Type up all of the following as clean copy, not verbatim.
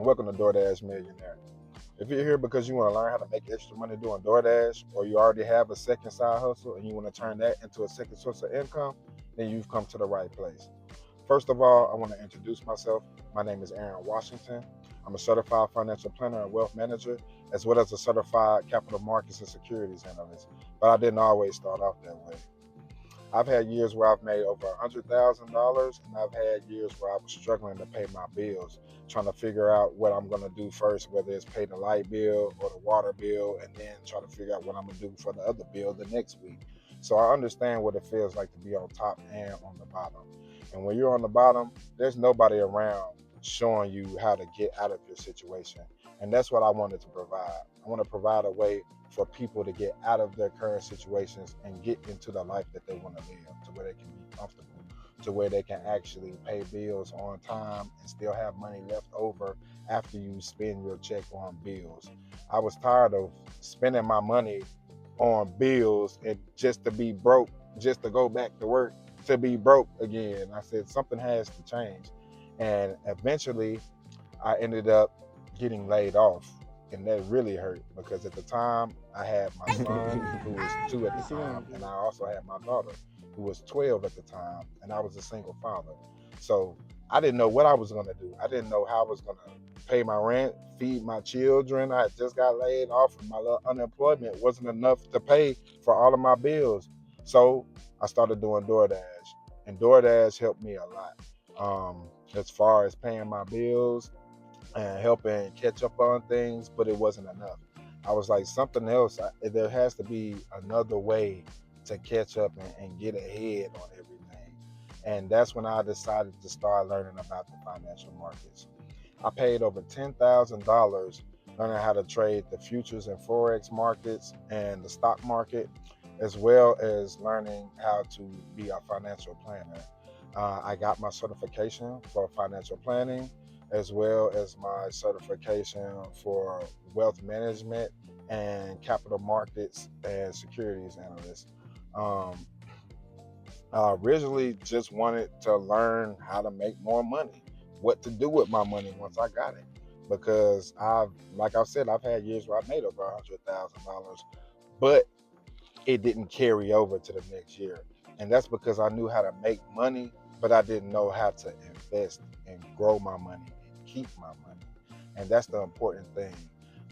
welcome to DoorDash Millionaire. If you're here because you want to learn how to make extra money doing DoorDash, or you already have a second side hustle and you want to turn that into a second source of income, then you've come to the right place. First of all, I want to introduce myself. My name is Aaron Washington. I'm a certified financial planner and wealth manager, as well as a certified capital markets and securities analyst. But I didn't always start off that way. I've had years where I've made over $100,000, and I've had years where I was struggling to pay my bills, trying to figure out what I'm going to do first, whether it's pay the light bill or the water bill, and then try to figure out what I'm going to do for the other bill the next week. So I understand what it feels like to be on top and on the bottom. And when you're on the bottom, there's nobody around showing you how to get out of your situation. And that's what I wanted to provide. I want to provide a way for people to get out of their current situations and get into the life that they want to live, to where they can be comfortable, to where they can actually pay bills on time and still have money left over after you spend your check on bills. I was tired of spending my money on bills and just to be broke, just to go back to work to be broke again. I said something has to change. And eventually I ended up getting laid off. And that really hurt because at the time I had my son who was 2 at the time, and I also had my daughter who was 12 at the time, and I was a single father. So I didn't know what I was going to do. I didn't know how I was going to pay my rent, feed my children. I had just got laid off, and my little unemployment wasn't enough to pay for all of my bills. So I started doing DoorDash, and DoorDash helped me a lot as far as paying my bills and helping catch up on things, but it wasn't enough. I was like, something else, there has to be another way to catch up and get ahead on everything. And that's when I decided to start learning about the financial markets. I paid over $10,000 learning how to trade the futures and Forex markets and the stock market, as well as learning how to be a financial planner. I got my certification for financial planning, as well as my certification for wealth management and capital markets and securities analyst. Um, I originally just wanted to learn how to make more money, what to do with my money once I got it. Because like I said, I've had years where I made over $100,000, but it didn't carry over to the next year. And that's because I knew how to make money, but I didn't know how to invest and grow my money and keep my money. And that's the important thing.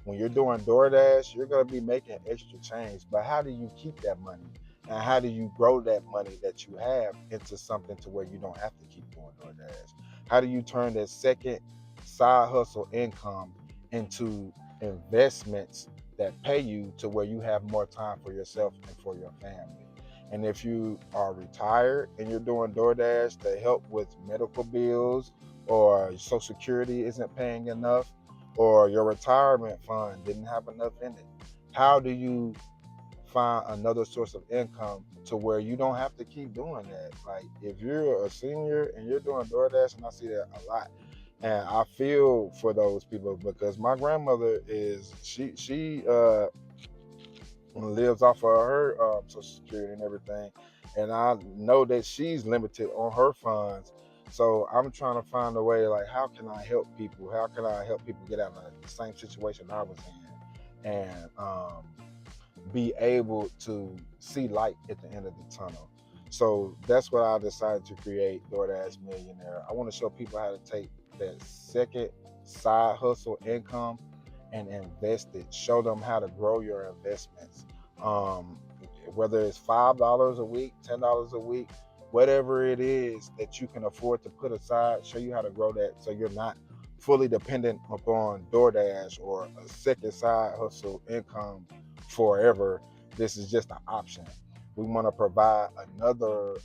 When you're doing DoorDash, you're going to be making extra change, but how do you keep that money? And how do you grow that money that you have into something to where you don't have to keep doing DoorDash? How do you turn that second side hustle income into investments that pay you to where you have more time for yourself and for your family? And if you are retired and you're doing DoorDash to help with medical bills, or Social Security isn't paying enough, or your retirement fund didn't have enough in it, how do you find another source of income to where you don't have to keep doing that? Like, if you're a senior and you're doing DoorDash, and I see that a lot, and I feel for those people because my grandmother is she lives off of her Social Security and everything, and I know that she's limited on her funds. So I'm trying to find a way, like, how can I help people? How can I help people get out of the same situation I was in, and be able to see light at the end of the tunnel? So that's what I decided to create DoorDash Millionaire. I want to show people how to take that second side hustle income and invest it. Show them how to grow your investments. Um, Whether it's $5 a week, $10 a week, whatever it is that you can afford to put aside, show you how to grow that so you're not fully dependent upon DoorDash or a second side hustle income forever. This is just an option. We want to provide another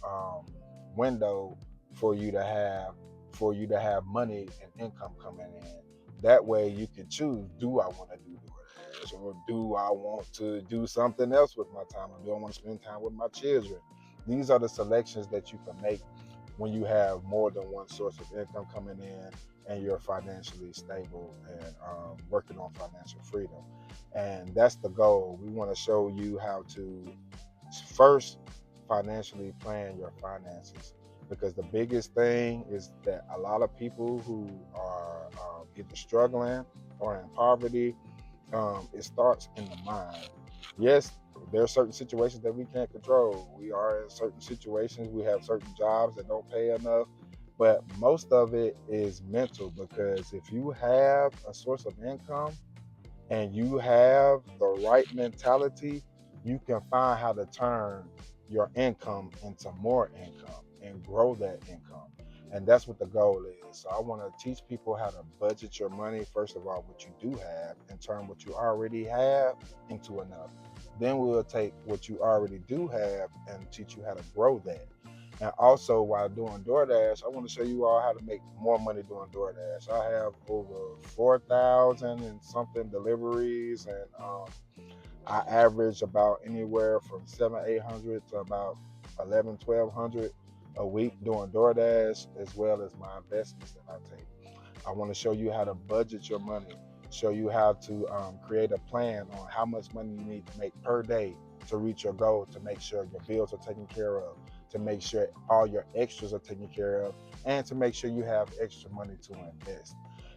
window for you to have money and income coming in. That way you can choose, do I want to do DoorDash, or do I want to do something else with my time, or do I want to spend time with my children? These are the selections that you can make when you have more than one source of income coming in and you're financially stable and working on financial freedom. And that's the goal. We want to show you how to first financially plan your finances, because the biggest thing is that a lot of people who are either struggling or in poverty, it starts in the mind. Yes, there are certain situations that we can't control. We are in certain situations. We have certain jobs that don't pay enough. But most of it is mental, because if you have a source of income and you have the right mentality, you can find how to turn your income into more income and grow that income. And that's what the goal is. So I want to teach people how to budget your money, first of all, what you do have, and turn what you already have into enough. Then we'll take what you already do have and teach you how to grow that. And also, while doing DoorDash, I want to show you all how to make more money doing DoorDash. I have over 4,000 and something deliveries, and I average about anywhere from 800 to about 1,200 a week doing DoorDash, as well as my investments that I take. I want to show you how to budget your money, show you how to create a plan on how much money you need to make per day to reach your goal, to make sure your bills are taken care of, to make sure all your extras are taken care of, and to make sure you have extra money to invest.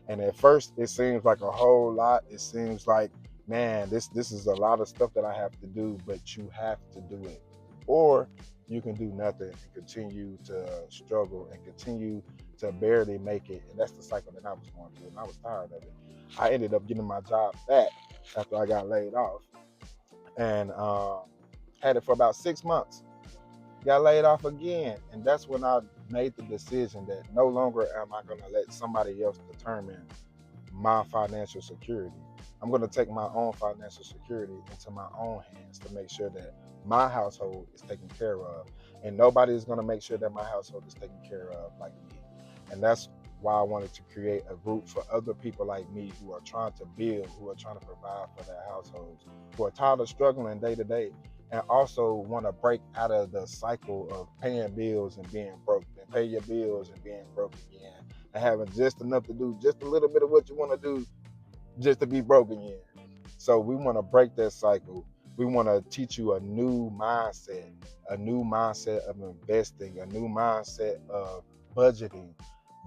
And at first, it seems like a whole lot. It seems like, man, this is a lot of stuff that I have to do, but you have to do it. Or you can do nothing and continue to struggle and continue to barely make it. And that's the cycle that I was going through, and I was tired of it. I ended up getting my job back after I got laid off, and had it for about 6 months. Got laid off again, and that's when I made the decision that no longer am I going to let somebody else determine my financial security. I'm going to take my own financial security into my own hands to make sure that my household is taken care of, and nobody is going to make sure that my household is taken care of like me. And that's why I wanted to create a group for other people like me who are trying to build, who are trying to provide for their households, who are tired of struggling day to day, and also want to break out of the cycle of paying bills and being broke, and pay your bills and being broke again, and having just enough to do just a little bit of what you want to do just to be broke again. So we want to break that cycle. We want to teach you a new mindset of investing, a new mindset of budgeting,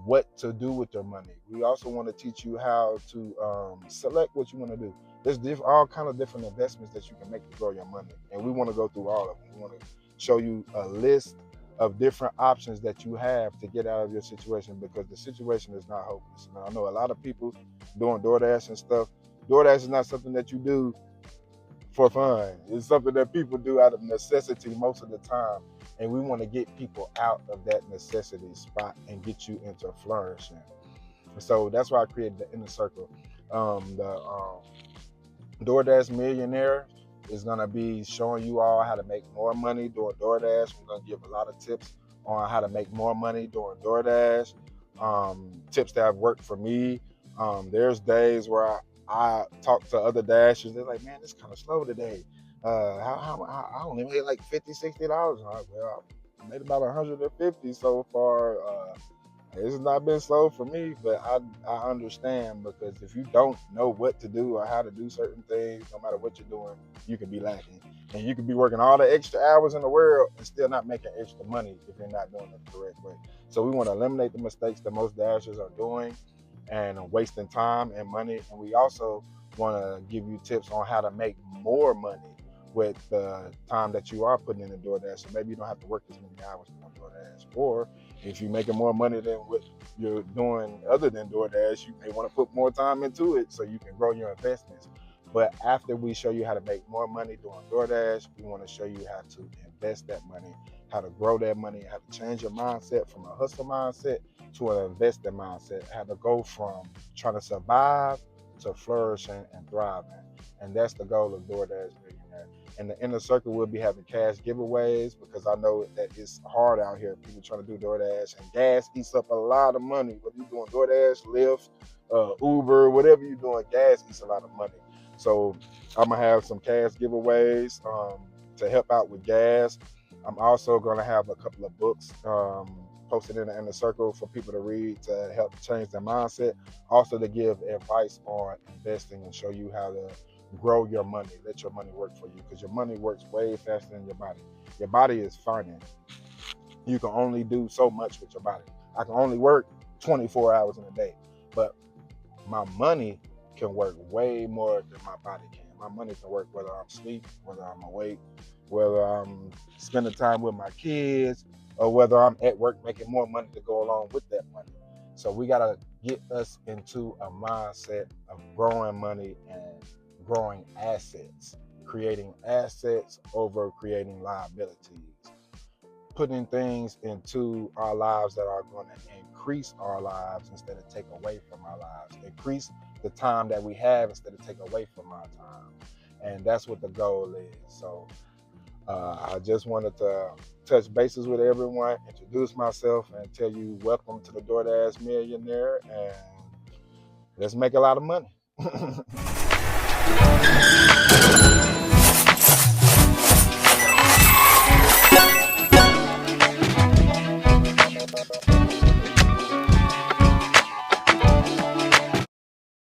what to do with your money. We also want to teach you how to select what you want to do. There's all kind of different investments that you can make to grow your money, and we want to go through all of them. We want to show you a list of different options that you have to get out of your situation, because the situation is not hopeless. Now, I know a lot of people doing DoorDash and stuff. DoorDash is not something that you do for fun. It's something that people do out of necessity most of the time. And we want to get people out of that necessity spot and get you into flourishing. So that's why I created the Inner Circle. The DoorDash Millionaire is going to be showing you all how to make more money doing DoorDash. We're going to give a lot of tips on how to make more money doing DoorDash, tips that have worked for me. There's days where I talk to other dashers. They're like, man, it's kind of slow today. I only made like $50, $60. I'm like, well, I made about 150 so far. It's not been slow for me, but I understand, because if you don't know what to do or how to do certain things, no matter what you're doing, you can be lacking. And you can be working all the extra hours in the world and still not making extra money if you're not doing it the correct way. So we want to eliminate the mistakes that most dashers are doing and wasting time and money. And we also want to give you tips on how to make more money with the time that you are putting in the DoorDash. So maybe you don't have to work as many hours on DoorDash. Or if you're making more money than what you're doing other than DoorDash, you may want to put more time into it so you can grow your investments. But after we show you how to make more money doing DoorDash, we want to show you how to invest that money, how to grow that money, how to change your mindset from a hustle mindset to an investing mindset, how to go from trying to survive to flourishing and thriving. And that's the goal of DoorDash Millionaire. In the Inner Circle, we'll be having cash giveaways, because I know that it's hard out here. People trying to do DoorDash, and gas eats up a lot of money. Whether you're doing DoorDash, Lyft, Uber, whatever you're doing, gas eats a lot of money. So I'm going to have some cash giveaways to help out with gas. I'm also going to have a couple of books posted in the Inner Circle for people to read to help change their mindset. Also to give advice on investing and show you how to grow your money. Let your money work for you, because your money works way faster than your body. Your body is finite. You can only do so much with your body. I can only work 24 hours in a day, but my money can work way more than my body can. My money can work whether I'm asleep, whether I'm awake, whether I'm spending time with my kids, or whether I'm at work making more money to go along with that money. So we gotta get us into a mindset of growing money and growing assets, creating assets over creating liabilities, putting things into our lives that are going to increase our lives instead of take away from our lives, increase the time that we have instead of take away from our time. And that's what the goal is. So I just wanted to touch bases with everyone, introduce myself, and tell you welcome to the DoorDash Millionaire, and let's make a lot of money.